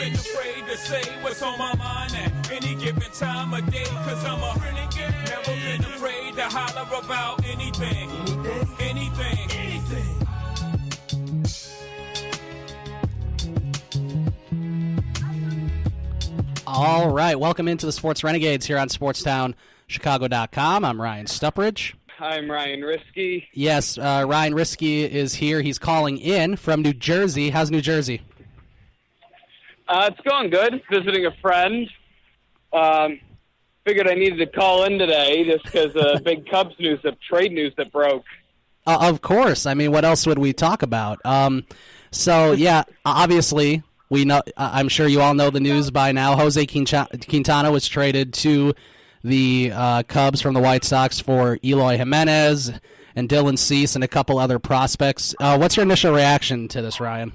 been afraid to say what's on my mind at any given time of day, cause I'm a renegade. Never been afraid to holler about anything. Anything. All right, welcome into the Sports Renegades here on SportstownChicago.com. I'm Ryan Stuprich. I'm Ryan Risky. Yes, Ryan Risky is here. He's calling in from New Jersey. How's New Jersey? It's going good. Visiting a friend. Figured I needed to call in today just because big Cubs news, trade news that broke. Of course. I mean, what else would we talk about? So, yeah, obviously, we know. I'm sure you all know the news by now. Jose Quintana was traded to the Cubs from the White Sox for Eloy Jimenez and Dylan Cease and a couple other prospects. What's your initial reaction to this, Ryan?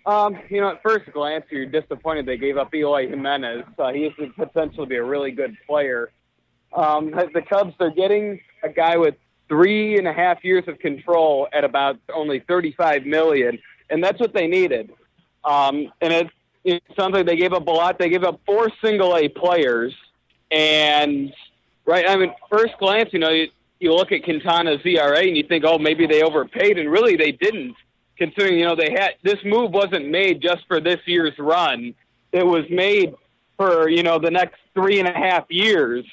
At first glance, you're disappointed they gave up Eloy Jimenez. He has the potential to be a really good player. The Cubs are getting a guy with 3.5 years of control at about only $35 million, and that's what they needed. And it sounds like they gave up a lot. They gave up 4 single-A players. And, right, I mean, first glance, you look at Quintana's ERA and you think, oh, maybe they overpaid, and really they didn't, considering, this move wasn't made just for this year's run. It was made for, the next 3.5 years.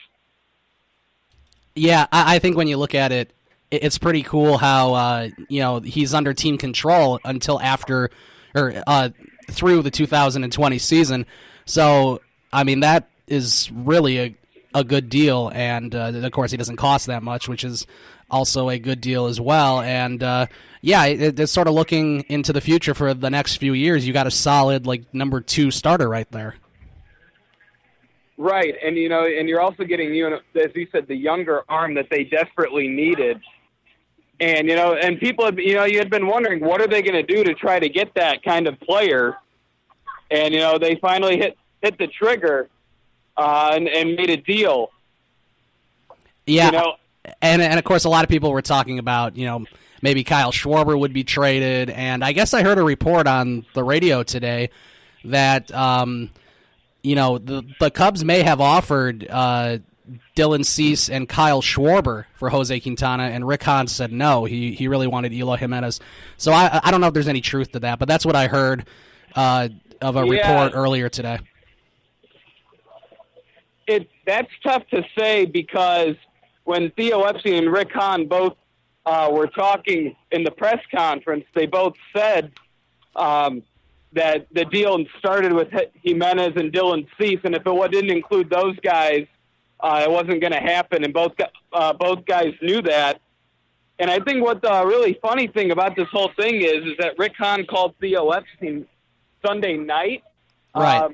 Yeah, I think when you look at it, it's pretty cool how, he's under team control until after or through the 2020 season. So, I mean, that is really a good deal, and of course he doesn't cost that much, which is also a good deal as well. And it's sort of looking into the future for the next few years. You got a solid number 2 starter right there. Right, and and you're also getting as you said, the younger arm that they desperately needed. And and people had you had been wondering what are they going to do to try to get that kind of player, and they finally hit the trigger. And made a deal. Yeah, and of course a lot of people were talking about, maybe Kyle Schwarber would be traded, and I guess I heard a report on the radio today that, the Cubs may have offered Dylan Cease and Kyle Schwarber for Jose Quintana, and Rick Hahn said no, he really wanted Eloy Jimenez. So I don't know if there's any truth to that, but that's what I heard of a report earlier today. That's tough to say because when Theo Epstein and Rick Hahn both were talking in the press conference, they both said that the deal started with Jimenez and Dylan Cease, and if it didn't include those guys, it wasn't going to happen, and both guys knew that. And I think what the really funny thing about this whole thing is that Rick Hahn called Theo Epstein Sunday night. Right.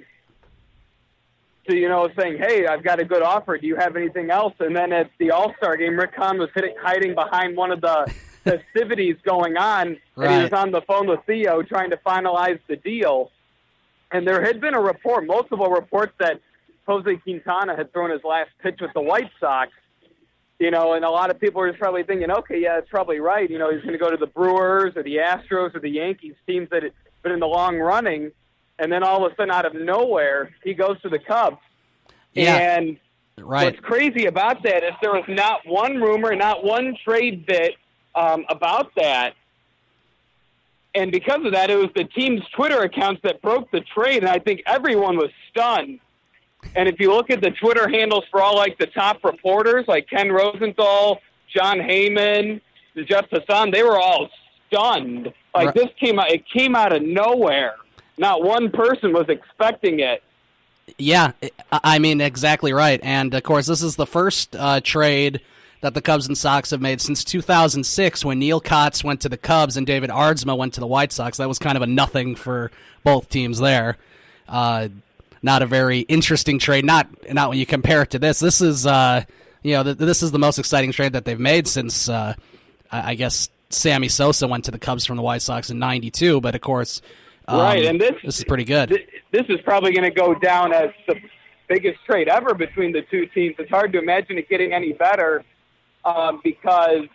Saying, hey, I've got a good offer. Do you have anything else? And then at the All-Star game, Rick Hahn was hiding behind one of the festivities going on, and he was on the phone with Theo trying to finalize the deal. And there had been multiple reports that Jose Quintana had thrown his last pitch with the White Sox, and a lot of people were just probably thinking, okay, yeah, that's probably right. He's going to go to the Brewers or the Astros or the Yankees, teams that had been in the long running. And then all of a sudden, out of nowhere, he goes to the Cubs. Yeah, and what's crazy about that is there was not one rumor, not one trade bit about that. And because of that, it was the team's Twitter accounts that broke the trade, and I think everyone was stunned. And if you look at the Twitter handles for all the top reporters, like Ken Rosenthal, John Heyman, Jeff Passan, they were all stunned. This came out of nowhere. Not one person was expecting it. Yeah, I mean, exactly right. And, of course, this is the first trade that the Cubs and Sox have made since 2006 when Neil Kotz went to the Cubs and David Aardsma went to the White Sox. That was kind of a nothing for both teams there. Not a very interesting trade, not when you compare it to this. This is, this is the most exciting trade that they've made since, I guess, Sammy Sosa went to the Cubs from the White Sox in '92. But, of course... Right, and this is pretty good. This is probably going to go down as the biggest trade ever between the two teams. It's hard to imagine it getting any better because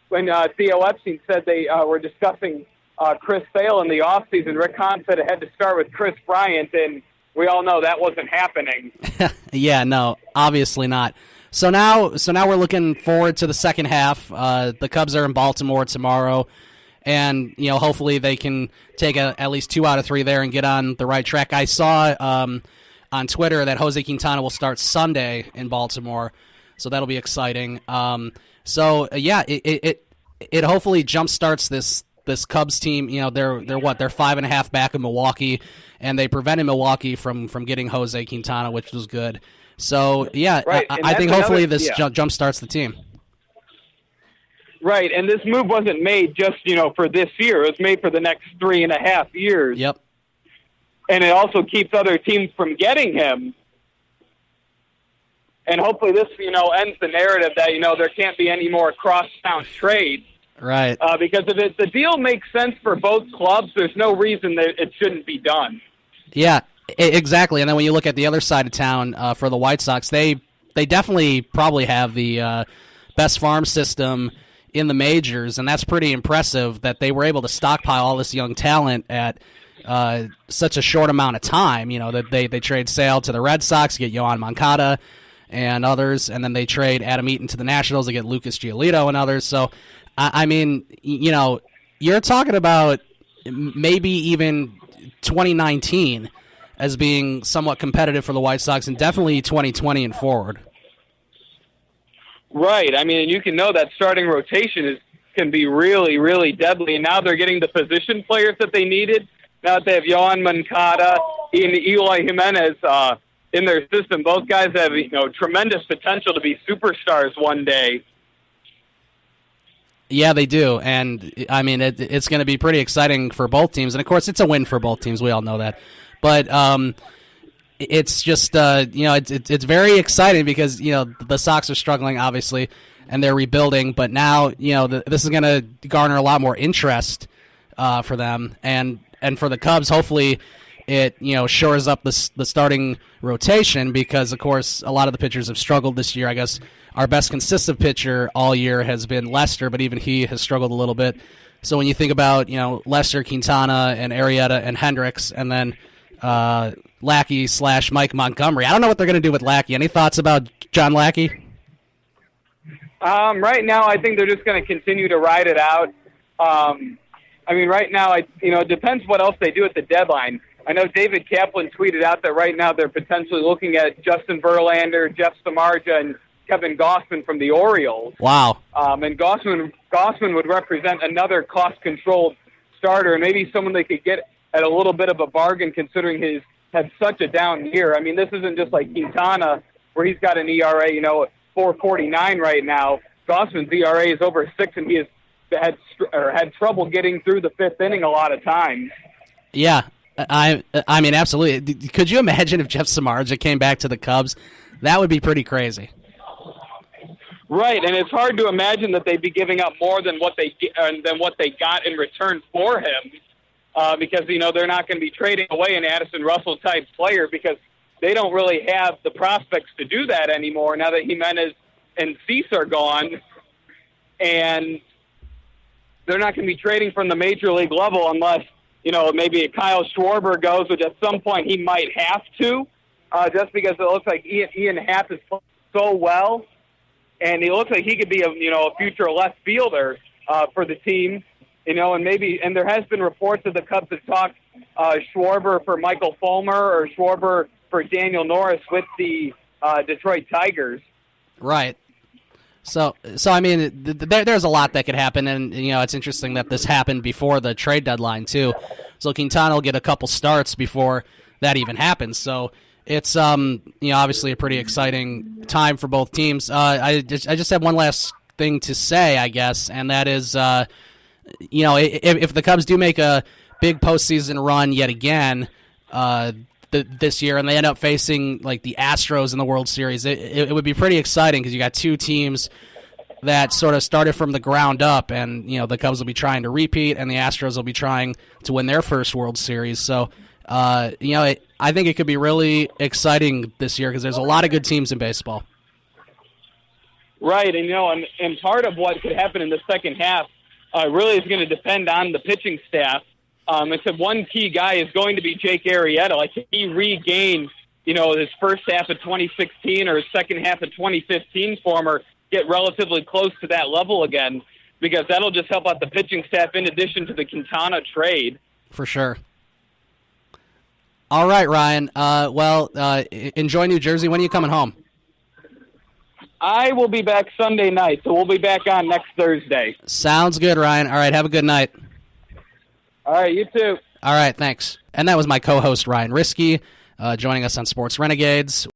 when Theo Epstein said they were discussing Chris Sale in the offseason. Rick Hahn said it had to start with Chris Bryant, and we all know that wasn't happening. Yeah, no, obviously not. So now we're looking forward to the second half. The Cubs are in Baltimore tomorrow, and hopefully they can take at least 2 out of 3 there and get on the right track. I saw on Twitter that Jose Quintana will start Sunday in Baltimore, so that'll be exciting. It hopefully jumpstarts this Cubs team. They're 5.5 back in Milwaukee, and they prevented Milwaukee from getting Jose Quintana, which was good. So right. I think hopefully this jumpstarts the team. Right, and this move wasn't made just for this year. It was made for the next 3.5 years. Yep. And it also keeps other teams from getting him. And hopefully this ends the narrative that there can't be any more cross-town trades. Right. Because if the deal makes sense for both clubs, there's no reason that it shouldn't be done. Yeah, exactly. And then when you look at the other side of town for the White Sox, they definitely probably have the best farm system in the majors, and that's pretty impressive that they were able to stockpile all this young talent at such a short amount of time. That they trade Sale to the Red Sox to get Yohan Moncada and others, and then they trade Adam Eaton to the Nationals to get Lucas Giolito and others. So, I mean, you're talking about maybe even 2019 as being somewhat competitive for the White Sox, and definitely 2020 and forward. Right. I mean, you can know that starting rotation can be really, really deadly. And now they're getting the position players that they needed. Now that they have Yohan Moncada and Eloy Jimenez in their system, both guys have tremendous potential to be superstars one day. Yeah, they do, and I mean it's going to be pretty exciting for both teams, and of course it's a win for both teams. We all know that, but it's just it's very exciting because the Sox are struggling obviously, and they're rebuilding, but now this is going to garner a lot more interest for them, and for the Cubs, hopefully it shores up the starting rotation because of course a lot of the pitchers have struggled this year. I guess our best consistent pitcher all year has been Lester, but even he has struggled a little bit. So when you think about Lester, Quintana, and Arrieta and Hendricks, and then Lackey / Mike Montgomery, I don't know what they're going to do with Lackey. Any thoughts about John Lackey? Right now, I think they're just going to continue to ride it out. I mean, right now, it depends what else they do at the deadline. I know David Kaplan tweeted out that right now they're potentially looking at Justin Verlander, Jeff Samardzija, and Kevin Gausman from the Orioles. Wow. And Gausman would represent another cost-controlled starter, and maybe someone they could get at a little bit of a bargain considering he's had such a down year. I mean, this isn't just like Quintana where he's got an ERA, at 4.49 right now. Gausman's ERA is over 6, and he has had trouble getting through the fifth inning a lot of times. Yeah, I mean, absolutely. Could you imagine if Jeff Samardzija came back to the Cubs? That would be pretty crazy. Right, and it's hard to imagine that they'd be giving up more than what they got in return for him, because they're not going to be trading away an Addison Russell type player because they don't really have the prospects to do that anymore now that Jimenez and Cease are gone, and they're not going to be trading from the major league level unless maybe Kyle Schwarber goes, which at some point he might have to, just because it looks like Ian Happ is playing so well. And he looks like he could be a future left fielder for the team, and there has been reports that the Cubs have talked Schwarber for Michael Fulmer or Schwarber for Daniel Norris with the Detroit Tigers. Right. So I mean, there's a lot that could happen, and it's interesting that this happened before the trade deadline too. So Quintana will get a couple starts before that even happens. So it's obviously a pretty exciting time for both teams. I just have one last thing to say, I guess, and that is if the Cubs do make a big postseason run yet again this year, and they end up facing like the Astros in the World Series, it would be pretty exciting because you got two teams that sort of started from the ground up, and the Cubs will be trying to repeat, and the Astros will be trying to win their first World Series. So I think it could be really exciting this year because there's a lot of good teams in baseball. Right, and part of what could happen in the second half really is going to depend on the pitching staff. It's that one key guy is going to be Jake Arrieta. Like, can he regain, his first half of 2016 or his second half of 2015 form, or get relatively close to that level again? Because that'll just help out the pitching staff in addition to the Quintana trade. For sure. All right, Ryan. Enjoy New Jersey. When are you coming home? I will be back Sunday night, so we'll be back on next Thursday. Sounds good, Ryan. All right, have a good night. All right, you too. All right, thanks. And that was my co-host, Ryan Risky, joining us on Sports Renegades.